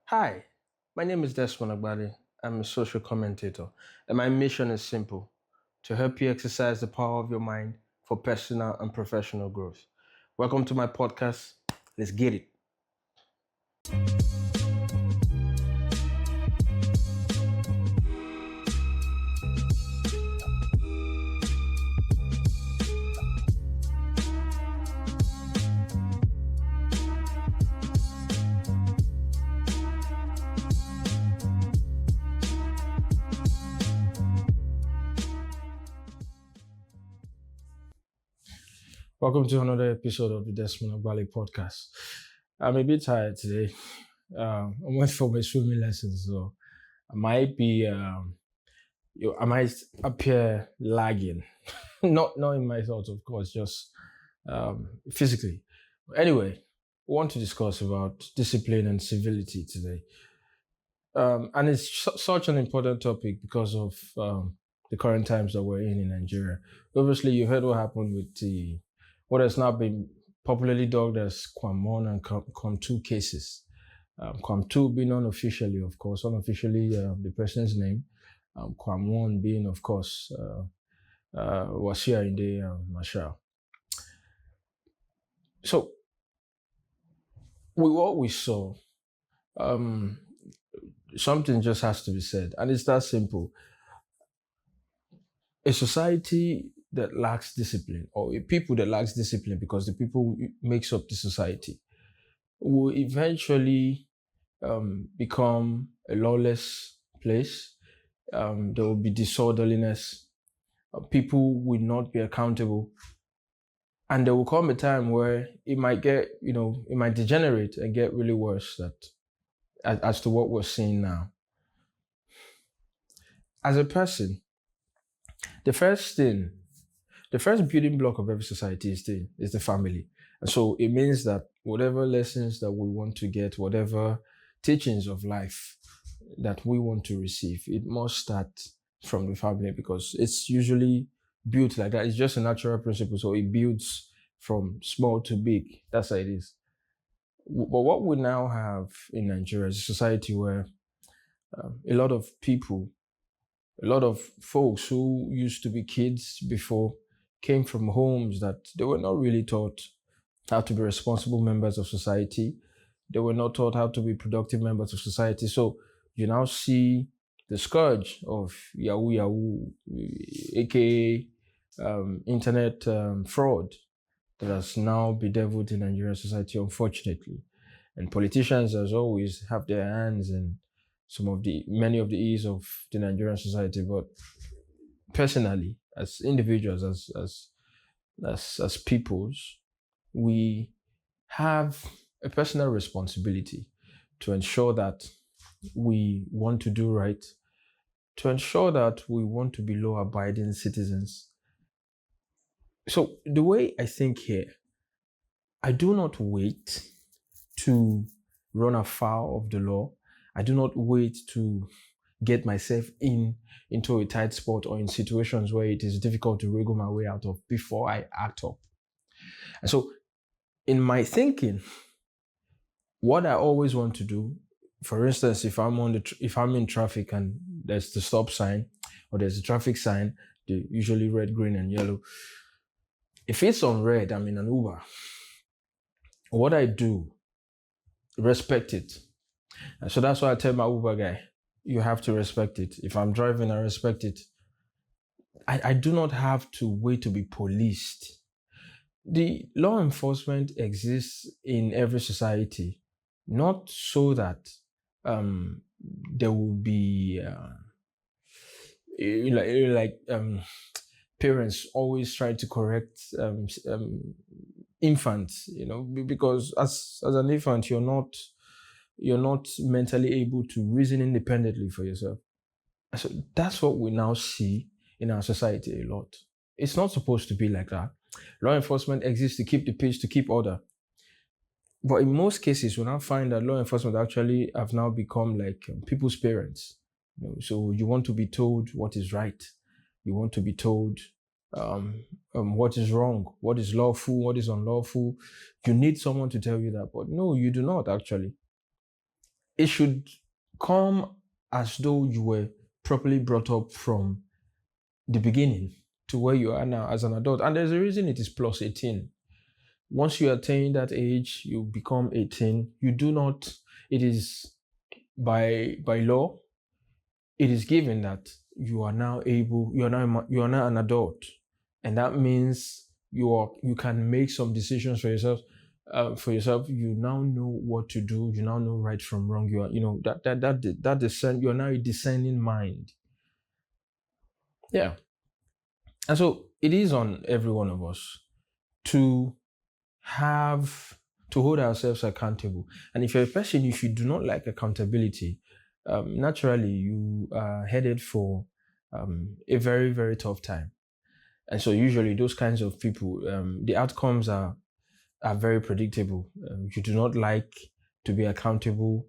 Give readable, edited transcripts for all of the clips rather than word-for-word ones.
Hi, my name is Desmond Agbadi. I'm a social commentator, and my mission is simple to help you exercise the power of your mind for personal and professional growth. Welcome to my podcast. Let's get it. Welcome to another episode of the Desmond Agbadi podcast. I'm a bit tired today. I went for my swimming lessons, so I might be, I might appear lagging. Not in my thoughts, of course, just physically. Anyway, we want to discuss about discipline and civility today. And it's such an important topic because of the current times that we're in Nigeria. Obviously, you heard what happened with what has now been popularly dubbed as Kwam 1 and Kwam 2 cases. Kwam 2 being unofficially, of course, unofficially the person's name. Kwam 1 being, of course, Wasia Inde Marshall. So, with what we saw, um, something just has to be said, and it's that simple. A society that lacks discipline, or a people that lacks discipline, because the people makes up the society, will eventually become a lawless place. There will be disorderliness. People will not be accountable, and there will come a time where it might get, it might degenerate and get really worse. That as to what we're seeing now. As a person, the first thing, the first building block of every society is the family. And so it means that whatever lessons that we want to get, whatever teachings of life that we want to receive, it must start from the family because it's usually built like that. It's just a natural principle. So it builds from small to big. That's how it is. But what we now have in Nigeria is a society where a lot of people, a lot of folks who used to be kids before came from homes that they were not really taught how to be responsible members of society. They were not taught how to be productive members of society. So you now see the scourge of Yahoo Yahoo, aka internet fraud that has now bedeviled the Nigerian society, unfortunately. And politicians, as always, have their hands in many of the ease of the Nigerian society. But personally, as individuals, as peoples, we have a personal responsibility to ensure that we want to do right, to ensure that we want to be law abiding citizens. So, the way I think here, I do not wait to run afoul of the law. I do not wait to get myself into a tight spot or in situations where it is difficult to wriggle my way out of before I act up. And so, in my thinking, what I always want to do, for instance, if I'm in traffic and there's the stop sign or there's a traffic sign, they usually red, green, and yellow. If it's on red, I'm in an Uber. What I do, respect it. And so that's why I tell my Uber guy, you have to respect it. If I'm driving, I respect it. I do not have to wait to be policed. The law enforcement exists in every society, not so that there will be parents always try to correct infants, because as an infant you're not mentally able to reason independently for yourself. So that's what we now see in our society a lot. It's not supposed to be like that. Law enforcement exists to keep the peace, to keep order. But in most cases, we now find that law enforcement actually have now become like people's parents. So you want to be told what is right. You want to be told what is wrong, what is lawful, what is unlawful. You need someone to tell you that. But no, you do not actually. it should come as though you were properly brought up from the beginning to where you are now as an adult. And there's a reason it is plus 18. Once you attain that age, you become 18. You do not, it is by law, it is given that you are now able, you are now an adult. And that means you can make some decisions for yourself. You now know what to do. You now know right from wrong. You are, that discern. You are now a discerning mind. Yeah, and so it is on every one of us to hold ourselves accountable. And if you're a person, if you do not like accountability, naturally you are headed for a very, very tough time. And so usually those kinds of people, the outcomes are very predictable. You do not like to be accountable.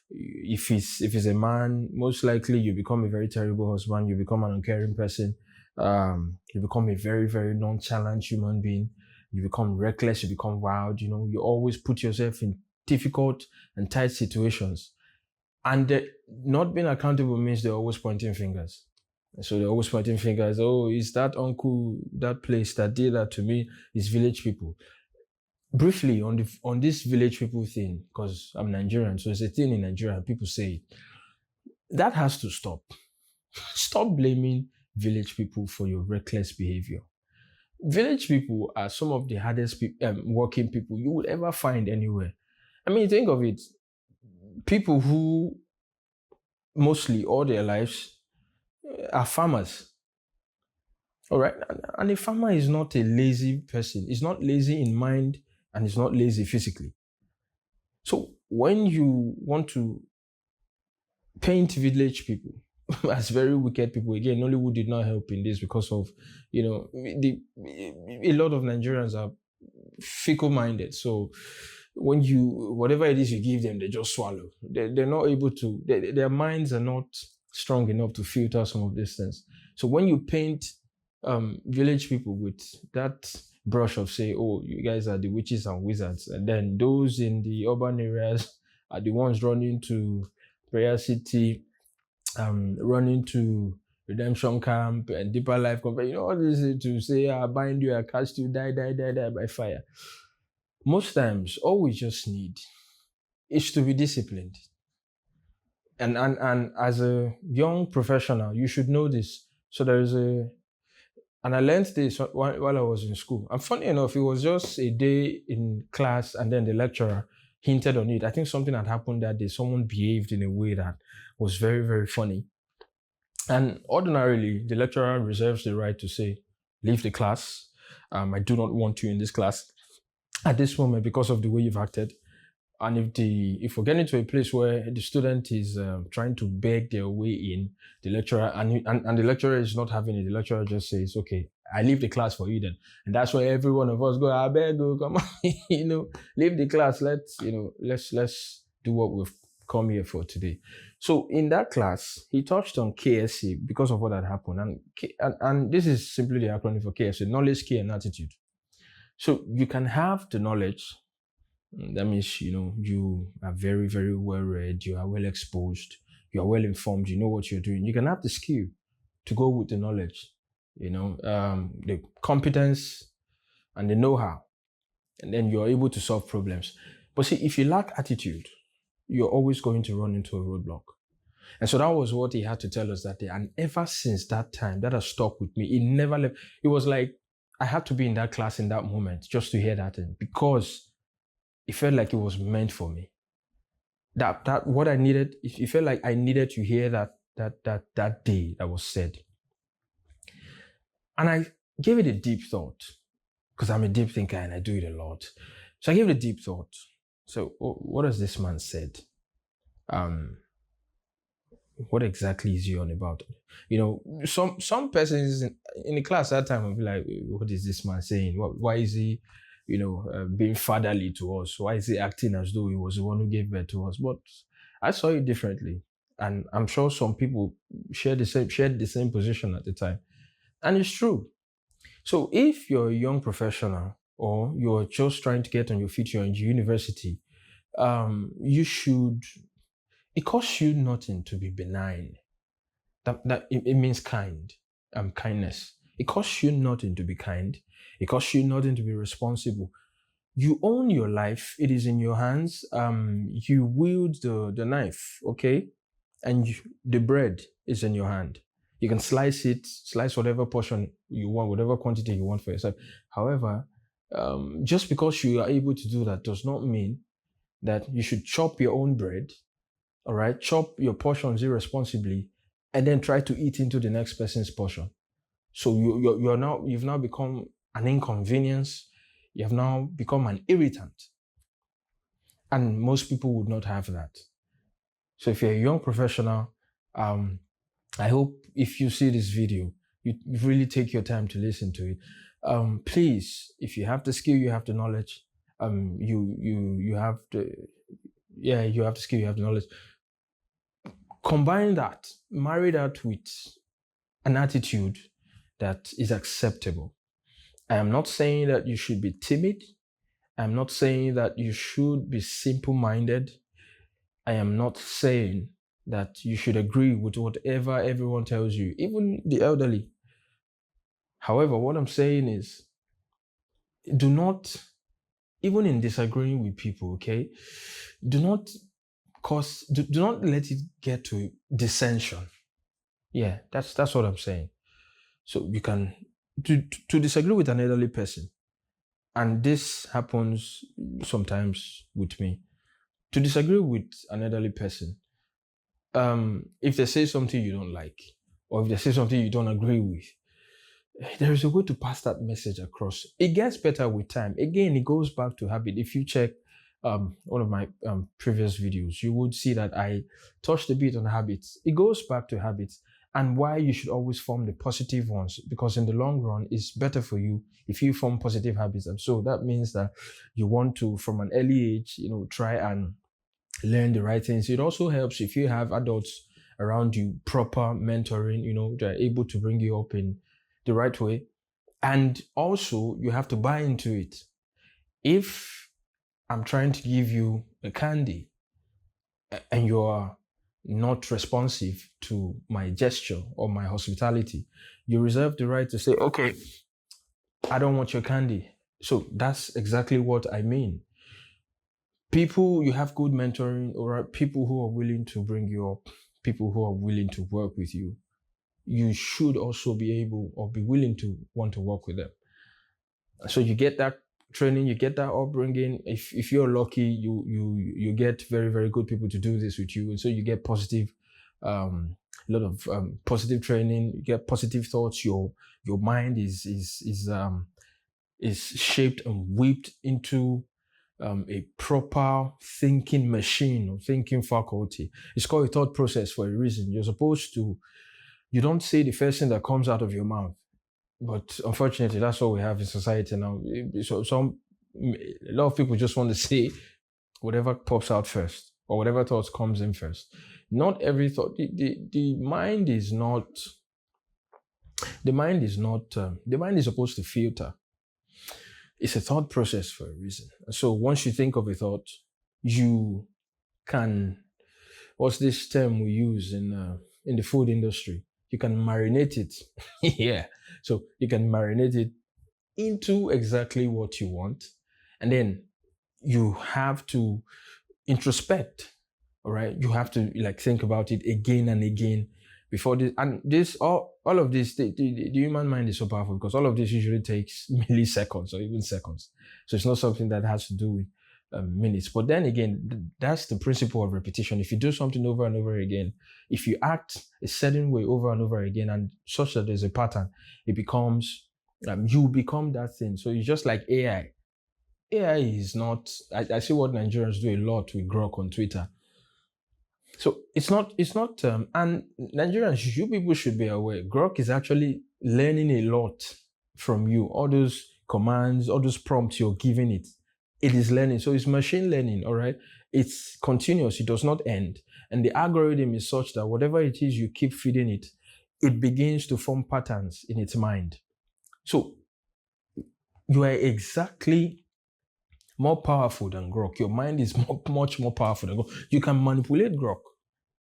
If it's a man, most likely you become a very terrible husband. You become an uncaring person. You become a very, very nonchalant human being. You become reckless. You become wild. You always put yourself in difficult and tight situations. And not being accountable means they're always pointing fingers. So they're always pointing fingers. Oh, is that uncle, that place that did that to me? Is village people. Briefly on this village people thing, because I'm Nigerian, so it's a thing in Nigeria. People say it. That has to stop. Stop blaming village people for your reckless behavior. Village people are some of the hardest working people you would ever find anywhere. I mean, think of it. People who mostly all their lives are farmers. All right. And a farmer is not a lazy person. He's not lazy in mind and he's not lazy physically. So when you want to paint village people as very wicked people, again, Nollywood did not help in this because of, a lot of Nigerians are fickle-minded. So when whatever it is you give them, they just swallow. They're not able to, their minds are not strong enough to filter some of these things. So when you paint village people with that brush of say, oh, you guys are the witches and wizards, and then those in the urban areas are the ones running to Prayer City, running to Redemption Camp and Deeper Life Company, all this to say, I bind you, I cast you, die by fire. Most times, all we just need is to be disciplined. And as a young professional, you should know this. So and I learned this while I was in school. And funny enough, it was just a day in class and then the lecturer hinted on it. I think something had happened that day. Someone behaved in a way that was very, very funny. And ordinarily, the lecturer reserves the right to say, leave the class. I do not want you in this class at this moment because of the way you've acted. And if we're getting to a place where the student is trying to beg their way in, the lecturer and the lecturer is not having it, the lecturer just says, "Okay, I leave the class for you then." And that's where every one of us go, "I beg you, come on, leave the class. Let's do what we've come here for today." So in that class, he touched on KSA because of what had happened, and this is simply the acronym for KSA: knowledge, care, and attitude. So you can have the knowledge. That means, you are very, very well read, you are well exposed, you are well informed, you know what you're doing. You can have the skill to go with the knowledge, the competence and the know-how, and then you're able to solve problems. But see, if you lack attitude, you're always going to run into a roadblock. And so that was what he had to tell us that day. And ever since that time, that has stuck with me. It never left. It was like I had to be in that class in that moment just to hear that thing, because it felt like it was meant for me. That what I needed, it felt like I needed to hear that day that was said. And I gave it a deep thought, because I'm a deep thinker and I do it a lot. So I gave it a deep thought. So what has this man said? What exactly is he on about? Some persons in the class at that time will be like, what is this man saying? Why is he being fatherly to us? Why is he acting as though he was the one who gave birth to us? But I saw it differently. And I'm sure some people shared the same position at the time. And it's true. So if you're a young professional or you're just trying to get on your feet, you're in university, you should it costs you nothing to be benign. It means kindness. It costs you nothing to be kind. It costs you nothing to be responsible. You own your life. It is in your hands. You wield the knife, okay? And the bread is in your hand. You can slice whatever portion you want, whatever quantity you want for yourself. However, just because you are able to do that does not mean that you should chop your own bread, all right? Chop your portions irresponsibly, and then try to eat into the next person's portion. So you've now become an inconvenience. You have now become an irritant. And most people would not have that. So if you're a young professional, I hope if you see this video, you really take your time to listen to it. Please, if you have the skill, you have the knowledge. You have the skill, you have the knowledge. Combine that, marry that with an attitude that is acceptable. I am not saying that you should be timid. I'm not saying that you should be simple-minded. I am not saying that you should agree with whatever everyone tells you, even the elderly. However, what I'm saying is, do not, even in disagreeing with people, okay, do not let it get to dissension. Yeah, that's what I'm saying. So you can, to disagree with an elderly person, and this happens sometimes with me, to disagree with an elderly person, if they say something you don't like, or if they say something you don't agree with, there is a way to pass that message across. It gets better with time. Again, it goes back to habit. If you check one of my previous videos, you would see that I touched a bit on habits. It goes back to habits and why you should always form the positive ones, because in the long run, it's better for you if you form positive habits. And so that means that you want to, from an early age, try and learn the right things. It also helps if you have adults around you, proper mentoring, they're able to bring you up in the right way. And also you have to buy into it. If I'm trying to give you a candy and you are not responsive to my gesture or my hospitality, you reserve the right to say, okay, I don't want your candy. So that's exactly what I mean. People, you have good mentoring, or people who are willing to bring you up, people who are willing to work with you. You should also be able or be willing to want to work with them. So you get that training, you get that upbringing. If you're lucky, you get very, very good people to do this with you. And so you get positive, a lot of positive training, you get positive thoughts. Your mind is shaped and whipped into a proper thinking machine or thinking faculty. It's called a thought process for a reason. You don't say the first thing that comes out of your mouth. But unfortunately, that's what we have in society now. So a lot of people just want to say whatever pops out first, or whatever thoughts comes in first. Not every thought. The mind is not. The mind is supposed to filter. It's a thought process for a reason. So once you think of a thought, you can. What's this term we use in the food industry? You can marinate it. Yeah. So you can marinate it into exactly what you want. And then you have to introspect. All right. You have to think about it again and again before this. And all of this, the human mind is so powerful because all of this usually takes milliseconds or even seconds. So it's not something that has to do with minutes. But then again, that's the principle of repetition. If you do something over and over again, if you act a certain way over and over again, and such that there's a pattern, it becomes, you become that thing. So it's just like AI. AI is not, I see what Nigerians do a lot with Grok on Twitter. So it's not, and Nigerians, you people should be aware, Grok is actually learning a lot from you. All those commands, all those prompts you're giving it, it is learning. So it's machine learning, all right? It's continuous. It does not end. And the algorithm is such that whatever it is you keep feeding it, it begins to form patterns in its mind. So you are exactly more powerful than Grok. Your mind is much more powerful than Grok. You can manipulate Grok.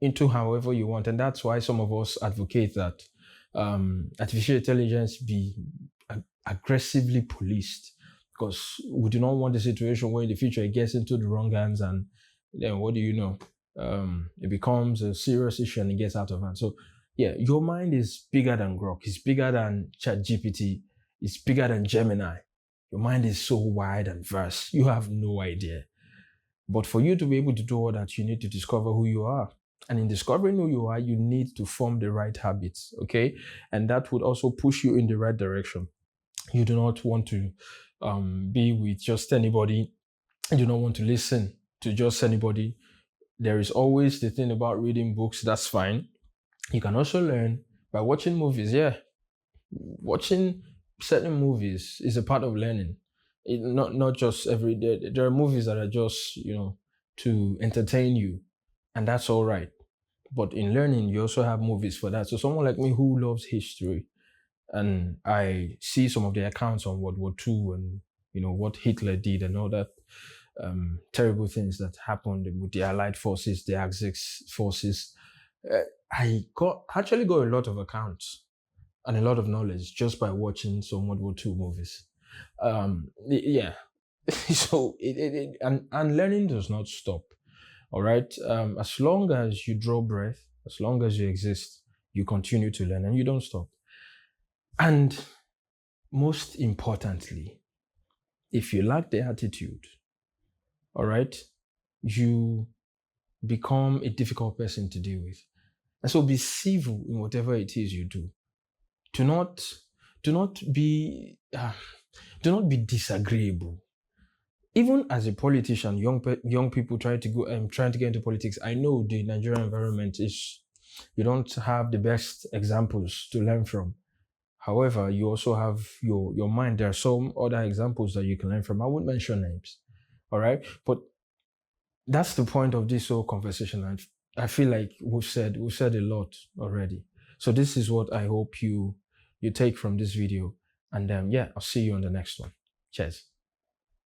into however you want. And that's why some of us advocate that artificial intelligence be aggressively policed, because we do not want a situation where in the future it gets into the wrong hands, and then what do you know? It becomes a serious issue and it gets out of hand. So yeah, your mind is bigger than Grok. It's bigger than ChatGPT. It's bigger than Gemini. Your mind is so wide and vast. You have no idea. But for you to be able to do all that, you need to discover who you are. And in discovering who you are, you need to form the right habits, okay? And that would also push you in the right direction. You do not want to be with just anybody. You do not want to listen to just anybody. There is always the thing about reading books. That's fine. You can also learn by watching movies. Yeah, watching certain movies is a part of learning. Not just every day. There are movies that are just to entertain you, and that's all right. But in learning, you also have movies for that. So someone like me who loves history, and I see some of the accounts on World War II and what Hitler did and all that terrible things that happened with the Allied forces, the Axis forces. I actually got a lot of accounts and a lot of knowledge just by watching some World War II movies. Yeah. So and learning does not stop. All right. As long as you draw breath, as long as you exist, you continue to learn and you don't stop. And most importantly, if you lack the attitude, all right, you become a difficult person to deal with. And so be civil in whatever it is you do. Do not be disagreeable. Even as a politician, young people trying to get into politics. I know the Nigerian environment is, you don't have the best examples to learn from. However, you also have your mind. There are some other examples that you can learn from. I won't mention names, all right? But that's the point of this whole conversation. And I feel like we've said a lot already. So this is what I hope you take from this video. And yeah, I'll see you on the next one. Cheers.